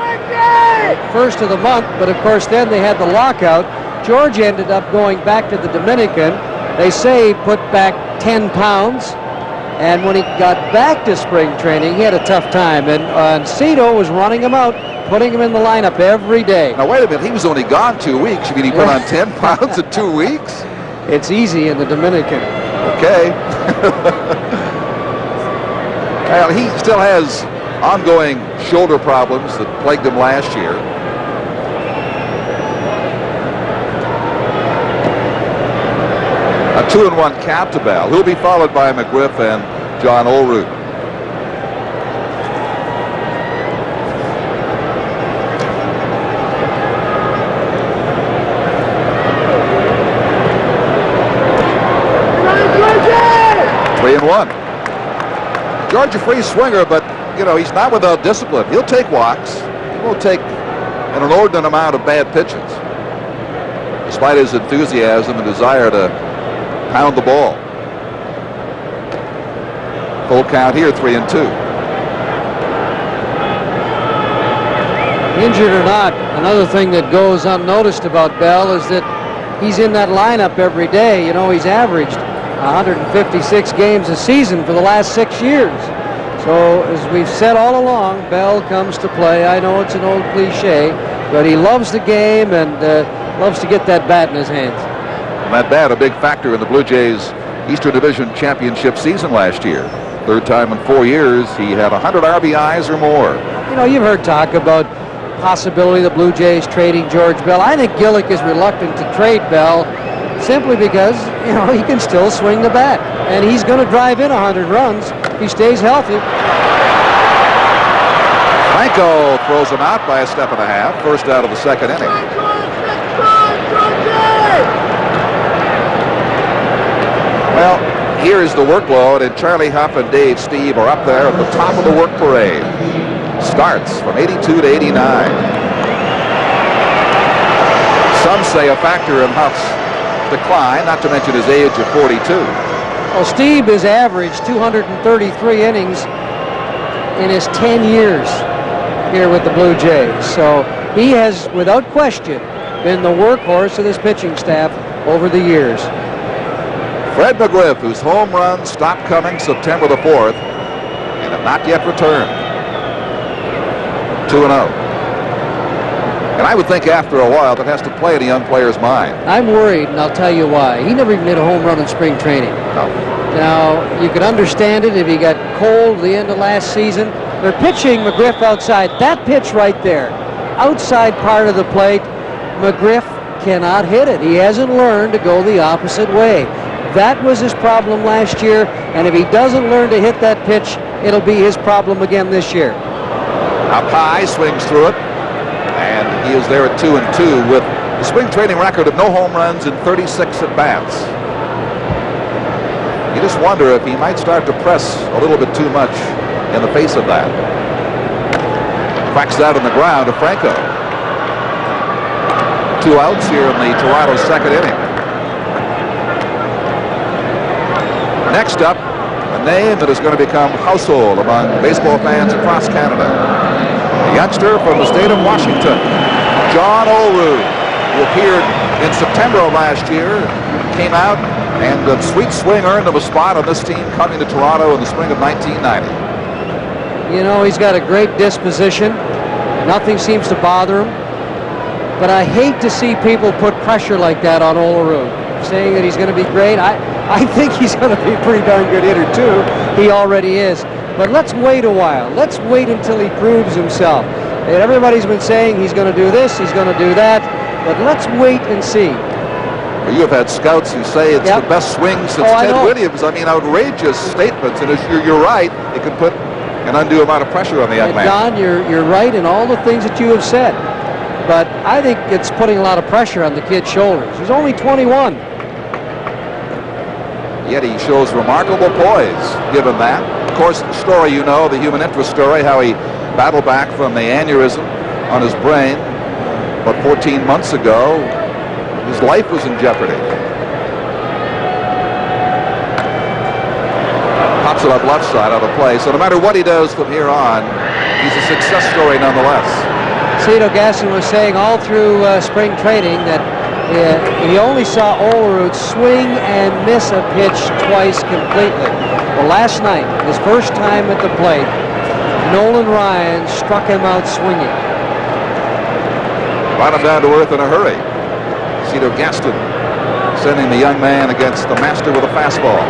first of the month, but of course then they had the lockout. George ended up going back to the Dominican. They say he put back 10 pounds. And when he got back to spring training, he had a tough time. And Cito was running him out, putting him in the lineup every day. Now, wait a minute. He was only gone 2 weeks. You mean he put on 10 pounds in 2 weeks? It's easy in the Dominican. Okay. Well, he still has ongoing shoulder problems that plagued him last year. A 2-1 cap to Bell. He'll be followed by McGriff and John Olerud. Three and one. George, a free swinger, but you know he's not without discipline. He'll take walks. He won't take an inordinate amount of bad pitches, despite his enthusiasm and desire to pound the ball. Full count here, 3-2. Injured or not, another thing that goes unnoticed about Bell is that he's in that lineup every day. You know, he's averaged 156 games a season for the last 6 years. So, as we've said all along, Bell comes to play. I know it's an old cliche, but he loves the game and loves to get that bat in his hands. And that bat, a big factor in the Blue Jays Eastern Division Championship season last year. Third time in 4 years, he had 100 RBIs or more. You know, you've heard talk about possibility of the Blue Jays trading George Bell. I think Gillick is reluctant to trade Bell simply because, you know, he can still swing the bat. And he's going to drive in 100 runs if he stays healthy. Franco throws him out by a step and a half. First out of the second inning. Well, here is the workload, and Charlie Huff and Dave Stieb are up there at the top of the work parade. Starts from 82 to 89. Some say a factor in Huff's decline, not to mention his age of 42. Well, Stieb has averaged 233 innings in his 10 years here with the Blue Jays. So he has, without question, been the workhorse of this pitching staff over the years. Fred McGriff, whose home run stopped coming September the 4th and have not yet returned. 2-0. And I would think after a while that has to play in a young player's mind. I'm worried, and I'll tell you why. He never even hit a home run in spring training. No. Now, you could understand it if he got cold at the end of last season. They're pitching McGriff outside. That pitch right there, outside part of the plate, McGriff cannot hit it. He hasn't learned to go the opposite way. That was his problem last year, and if he doesn't learn to hit that pitch, it'll be his problem again this year. Up high, swings through it, and he is there at 2-2 with the spring training record of no home runs in 36 at-bats. You just wonder if he might start to press a little bit too much in the face of that. Cracks that on the ground to Franco. 2 outs here in the Toronto second inning. Next up, a name that is going to become household among baseball fans across Canada. A youngster from the state of Washington, John Olerud, who appeared in September of last year, came out, and the sweet swing earned him a spot on this team coming to Toronto in the spring of 1990. You know, he's got a great disposition. Nothing seems to bother him. But I hate to see people put pressure like that on Olerud, saying that he's going to be great. I think he's going to be a pretty darn good hitter, too. He already is. But let's wait a while. Let's wait until he proves himself. And everybody's been saying he's going to do this, he's going to do that. But let's wait and see. Well, you have had scouts who say it's the best swing since Ted Williams. I mean, outrageous statements. And if you're right, it can put an undue amount of pressure on the young man. Don, you're right in all the things that you have said. But I think it's putting a lot of pressure on the kid's shoulders. He's only 21. Yet he shows remarkable poise, given that. Of course, the story, you know, the human interest story, how he battled back from the aneurysm on his brain. But 14 months ago, his life was in jeopardy. Pops it up left side out of play. So no matter what he does from here on, he's a success story nonetheless. Cito Gaston was saying all through spring training that he only saw Olerud swing and miss a pitch twice completely. Well, last night, his first time at the plate, Nolan Ryan struck him out swinging. Brought him down to earth in a hurry. Cito Gaston sending the young man against the master with a fastball.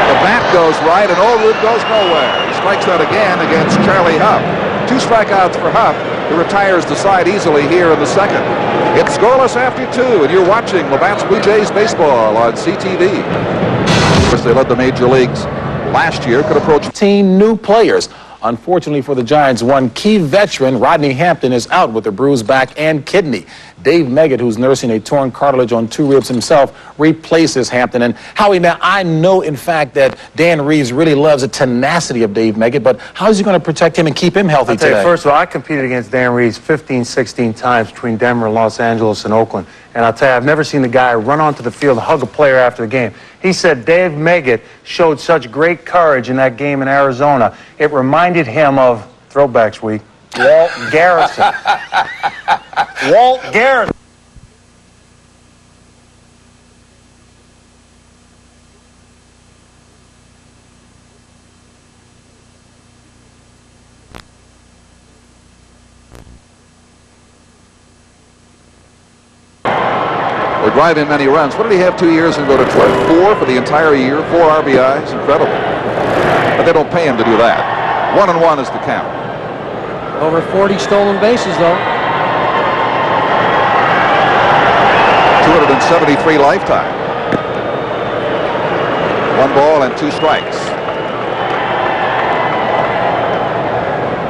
The bat goes right and Olerud goes nowhere. He strikes out again against Charlie Huff. 2 strikeouts for Huff, who retires the side easily here in the second. It's scoreless after 2, and you're watching Labatt's Blue Jays baseball on CTV. Of course, they led the major leagues last year, could approach 15 new players. Unfortunately for the Giants, one key veteran, Rodney Hampton, is out with a bruised back and kidney. Dave Meggett, who's nursing a torn cartilage on 2 ribs himself, replaces Hampton. And Howie, now I know, in fact, that Dan Reeves really loves the tenacity of Dave Meggett, but how is he going to protect him and keep him healthy I'll tell today? you, first of all, I competed against Dan Reeves 15, 16 times between Denver, Los Angeles, and Oakland. And I'll tell you, I've never seen the guy run onto the field and hug a player after the game. He said Dave Meggett showed such great courage in that game in Arizona. It reminded him of Throwbacks Week. Walt Garrison. Walt Garrison. We're driving many runs. What did he have 2 years ago to try? 4 for the entire year, 4 RBIs. Incredible. But they don't pay him to do that. 1-1 is the count. Over 40 stolen bases, though. 273 lifetime. 1 ball and 2 strikes.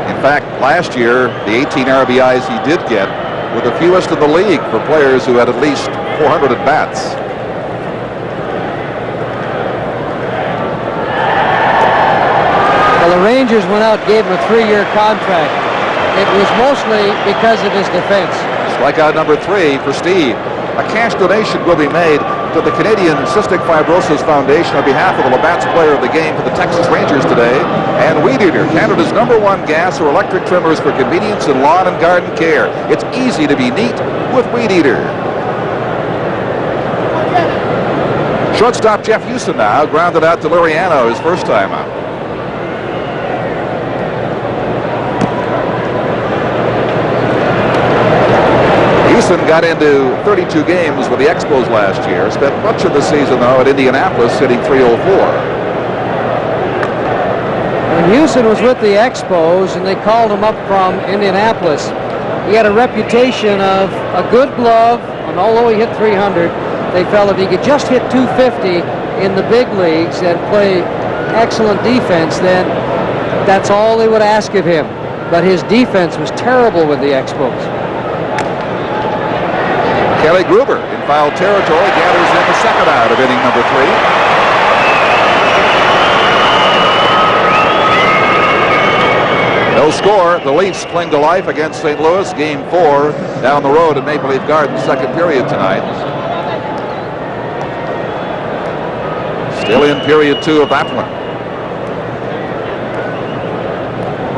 In fact, last year, the 18 RBIs he did get were the fewest in the league for players who had at least 400 at-bats. Well, the Rangers went out and gave him a 3-year contract. It was mostly because of his defense. Strikeout number 3 for Steve. A cash donation will be made to the Canadian Cystic Fibrosis Foundation on behalf of the Labatt's Player of the Game for the Texas Rangers today. And Weed Eater, Canada's #1 gas or electric trimmers for convenience in lawn and garden care. It's easy to be neat with Weed Eater. Shortstop Jeff Houston now grounded out to Liriano his first time out. Houston got into 32 games with the Expos last year. Spent much of the season, though, at Indianapolis, hitting .304. When Houston was with the Expos and they called him up from Indianapolis, he had a reputation of a good glove, and although he hit .300, they felt if he could just hit .250 in the big leagues and play excellent defense, then that's all they would ask of him. But his defense was terrible with the Expos. Kelly Gruber in foul territory gathers in the second out of inning number 3. No score. The Leafs cling to life against St. Louis. Game 4 down the road at Maple Leaf Gardens, second period tonight. Still in period 2 of that one.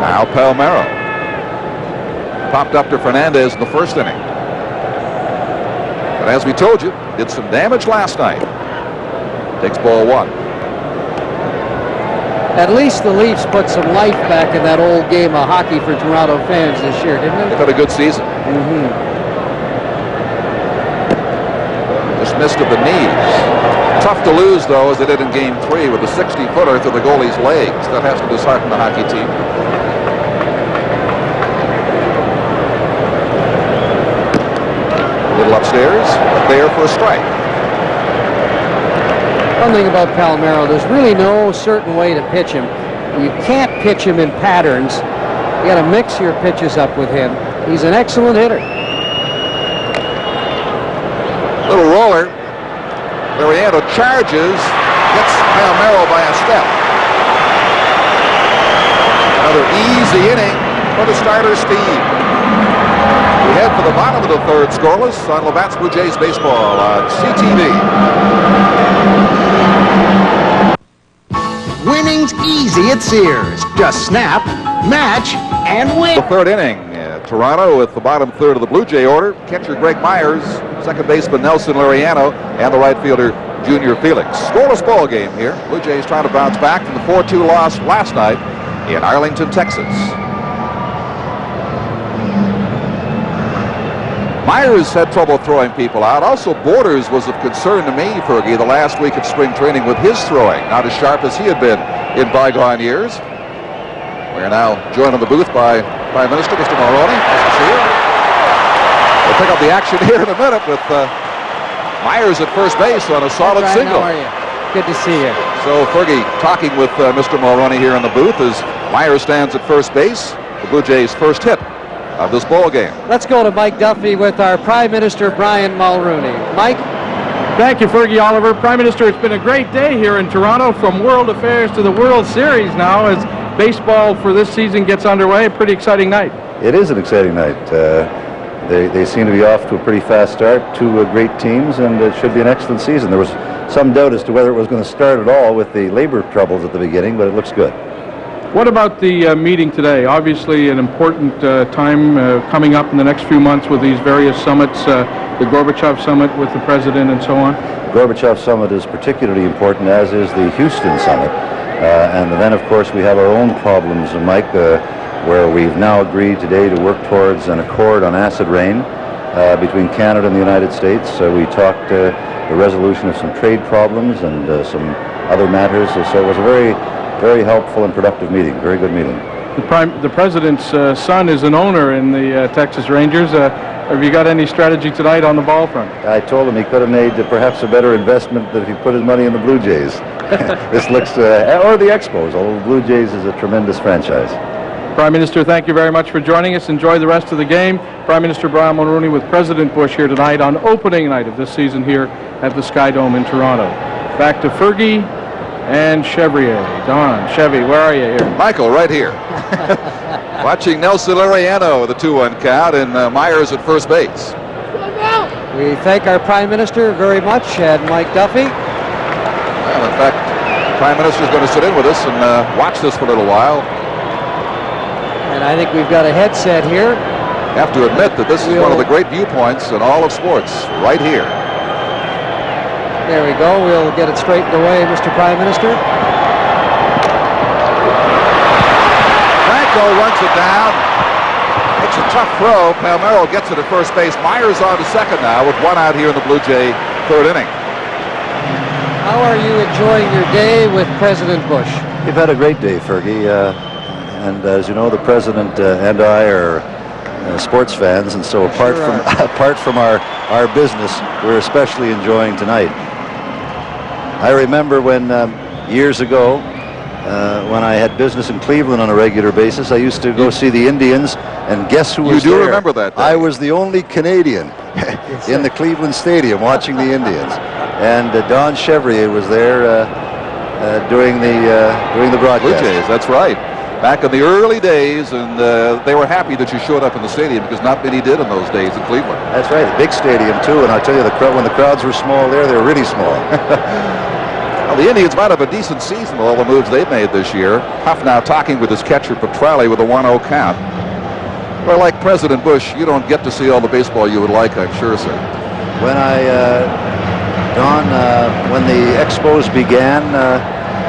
Now Palmeiro. Popped up to Fernandez in the first inning. But as we told you, did some damage last night. Takes ball 1. At least the Leafs put some life back in that old game of hockey for Toronto fans this year, didn't they? They've had a good season. Just missed at the knees. Tough to lose, though, as they did in Game 3 with a 60-footer to the goalie's legs. That has to dishearten the hockey team. A little upstairs, there for a strike. One thing about Palmeiro, there's really no certain way to pitch him. You can't pitch him in patterns. You got to mix your pitches up with him. He's an excellent hitter. Little roller. Liriano charges, gets Palmeiro by a step. Another easy inning for the starter, Steve. We head for the bottom of the third, scoreless on Labatt's Blue Jays baseball on CTV. Winning's easy at Sears. Just snap, match, and win. The third inning, Toronto with the bottom third of the Blue Jay order. Catcher Greg Myers, second baseman Nelson Liriano, and the right fielder Junior Felix. Scoreless ball game here. Blue Jays trying to bounce back from the 4-2 loss last night in Arlington, Texas. Myers had trouble throwing people out. Also, Borders was of concern to me, Fergie, the last week of spring training with his throwing. Not as sharp as he had been in bygone years. We are now joined in the booth by Prime Minister, Mr. Mulroney. Nice to see you. We'll pick up the action here in a minute with Myers at first base on a solid Brian, single. how are you? Good to see you. So, Fergie, talking with Mr. Mulroney here in the booth as Myers stands at first base. The Blue Jays' first hit of this ball game. Let's go to Mike Duffy with our Prime Minister, Brian Mulroney. Mike? Thank you, Fergie Oliver. Prime Minister, it's been a great day here in Toronto, from World Affairs to the World Series now as baseball for this season gets underway. A pretty exciting night. It is an exciting night. They seem to be off to a pretty fast start, two great teams, and it should be an excellent season. There was some doubt as to whether it was going to start at all with the labor troubles at the beginning, but it looks good. What about the meeting today? Obviously an important time coming up in the next few months with these various summits, the Gorbachev summit with the president and so on. The Gorbachev summit is particularly important, as is the Houston summit. And then, of course, we have our own problems, Mike, where we've now agreed today to work towards an accord on acid rain between Canada and the United States. We talked the resolution of some trade problems and some other matters. So it was a very helpful and productive meeting, very good meeting. The president's son is an owner in the Texas Rangers. Have you got any strategy tonight on the ball front? I told him he could have made perhaps a better investment than if he put his money in the Blue Jays. This looks, or the Expos, although the Blue Jays is a tremendous franchise. Prime Minister, thank you very much for joining us. Enjoy the rest of the game. Prime Minister Brian Mulroney with President Bush here tonight on opening night of this season here at the Sky Dome in Toronto. Back to Fergie and Chevrier. Don, Chevy, where are you here? Michael, right here. Watching Nelson Laureano, the 2-1 count, and Myers at first base. We thank our Prime Minister very much, and Mike Duffy. Well, in fact, the Prime Minister's going to sit in with us and watch this for a little while. And I think we've got a headset here. Have to admit that this is one of the great viewpoints in all of sports, right here. There we go. We'll get it straightened away, Mr. Prime Minister. Franco runs it down. It's a tough throw. Palmeiro gets it at first base. Myers on to second now with one out here in the Blue Jay third inning. How are you enjoying your day with President Bush? We've had a great day, Fergie. And as you know, the president and I are sports fans, and so apart from our business, we're especially enjoying tonight. I remember when years ago, when I had business in Cleveland on a regular basis, I used to go see the Indians, and guess who was there? You do remember that day. I was the only Canadian in the Cleveland Stadium watching the Indians, and Don Chevrier was there during the broadcast. Blue Jays, that's right. Back in the early days, and they were happy that you showed up in the stadium because not many did in those days in Cleveland. That's right, a big stadium too, and I'll tell you, when the crowds were small there, they were really small. Well, the Indians might have a decent season with all the moves they've made this year. Huff now talking with his catcher Petrelli with a 1-0 count. Well, like President Bush, you don't get to see all the baseball you would like, I'm sure, sir. When when the Expos began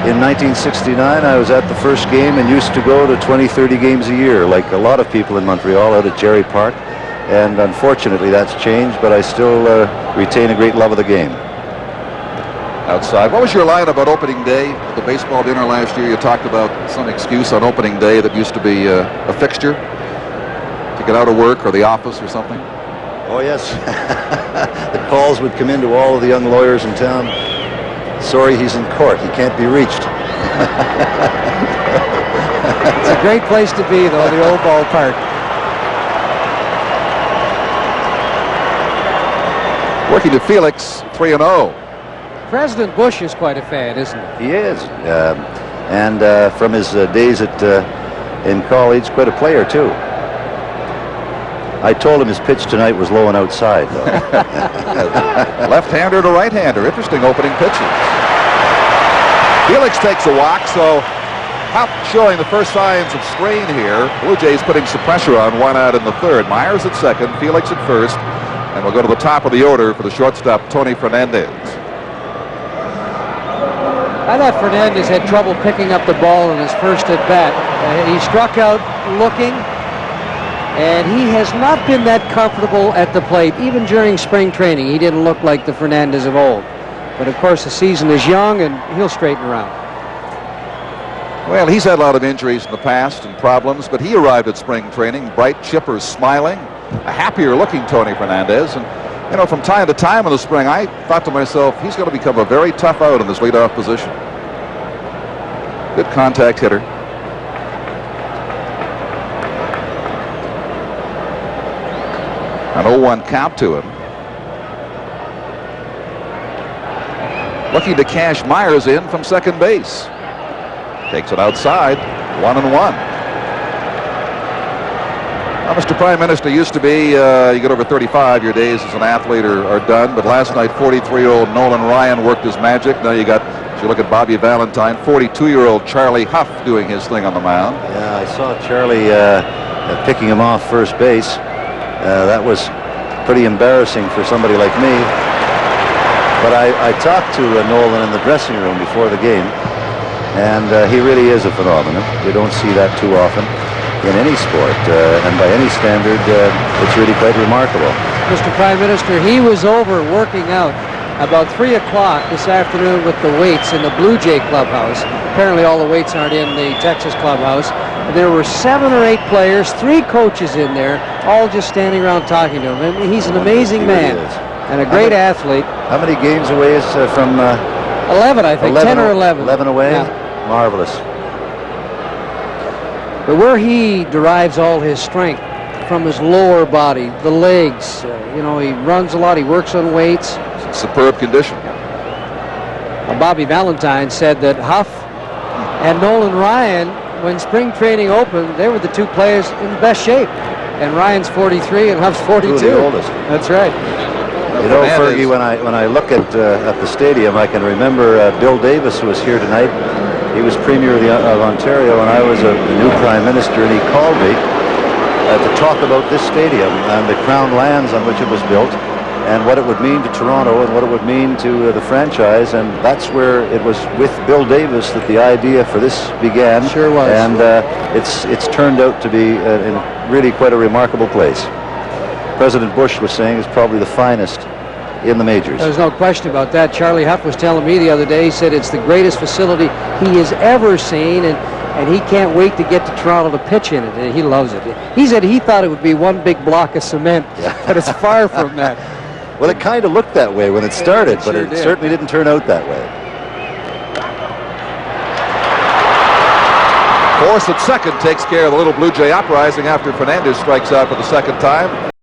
in 1969, I was at the first game and used to go to 20, 30 games a year, like a lot of people in Montreal out at Jerry Park. And unfortunately, that's changed, but I still retain a great love of the game. Outside. What was your line about opening day at the baseball dinner last year? You talked about some excuse on opening day that used to be a fixture to get out of work or the office or something. Oh, yes. The calls would come in to all of the young lawyers in town. Sorry, he's in court. He can't be reached. It's a great place to be, though, the old ballpark. Working to Felix, 3-0. President Bush is quite a fan, isn't he? He is. And from his days in college, quite a player, too. I told him his pitch tonight was low and outside, though. Left-hander to right-hander. Interesting opening pitches. Felix takes a walk, so Huff showing the first signs of strain here. Blue Jays putting some pressure on, one out in the third. Myers at second, Felix at first, and we'll go to the top of the order for the shortstop, Tony Fernandez. I thought Fernandez had trouble picking up the ball in his first at-bat. He struck out looking, and he has not been that comfortable at the plate. Even during spring training, he didn't look like the Fernandez of old. But, of course, the season is young, and he'll straighten around. Well, he's had a lot of injuries in the past and problems, but he arrived at spring training, bright, chipper, smiling, a happier-looking Tony Fernandez. And, you know, from time to time in the spring, I thought to myself, he's going to become a very tough out in this leadoff position. Good contact hitter. An 0-1 count to him. Looking to cash Myers in from second base. Takes it outside. 1-1. Now, Mr. Prime Minister, used to be you get over 35, your days as an athlete are done. But last night, 43-year-old Nolan Ryan worked his magic. Now you got, if you look at Bobby Valentine, 42-year-old Charlie Huff doing his thing on the mound. Yeah, I saw Charlie picking him off first base. That was pretty embarrassing for somebody like me. But I talked to Nolan in the dressing room before the game, and he really is a phenomenon. You don't see that too often in any sport, and by any standard, it's really quite remarkable. Mr. Prime Minister, he was over working out about 3 o'clock this afternoon with the weights in the Blue Jay clubhouse. Apparently all the weights aren't in the Texas clubhouse. And there were 7 or 8 players, 3 coaches in there, all just standing around talking to him. And he's an amazing man and a great athlete. How many games away is from? 11, I think. 10 or 11. 11 away? Yeah. Marvelous. But where he derives all his strength from his lower body, the legs, you know, he runs a lot, he works on weights. Superb condition. Well, Bobby Valentine said that Huff and Nolan Ryan, when spring training opened, they were the 2 players in the best shape. And Ryan's 43 and Huff's 42. Two of the oldest. That's right. You know, Fergie, when I look at the stadium, I can remember Bill Davis was here tonight. He was Premier of Ontario, and I was a new Prime Minister, and he called me to talk about this stadium and the Crown lands on which it was built, and what it would mean to Toronto and what it would mean to the franchise. And that's where it was with Bill Davis that the idea for this began. Sure was. And it's turned out to be really quite a remarkable place. President Bush was saying it's probably the finest in the majors. There's no question about that. Charlie Huff was telling me the other day, he said it's the greatest facility he has ever seen, and he can't wait to get to Toronto to pitch in it. And he loves it. He said he thought it would be one big block of cement, but it's far from that. Well, it kind of looked that way when it started, but it certainly didn't turn out that way. Force at second takes care of the little Blue Jay uprising after Fernandez strikes out for the second time.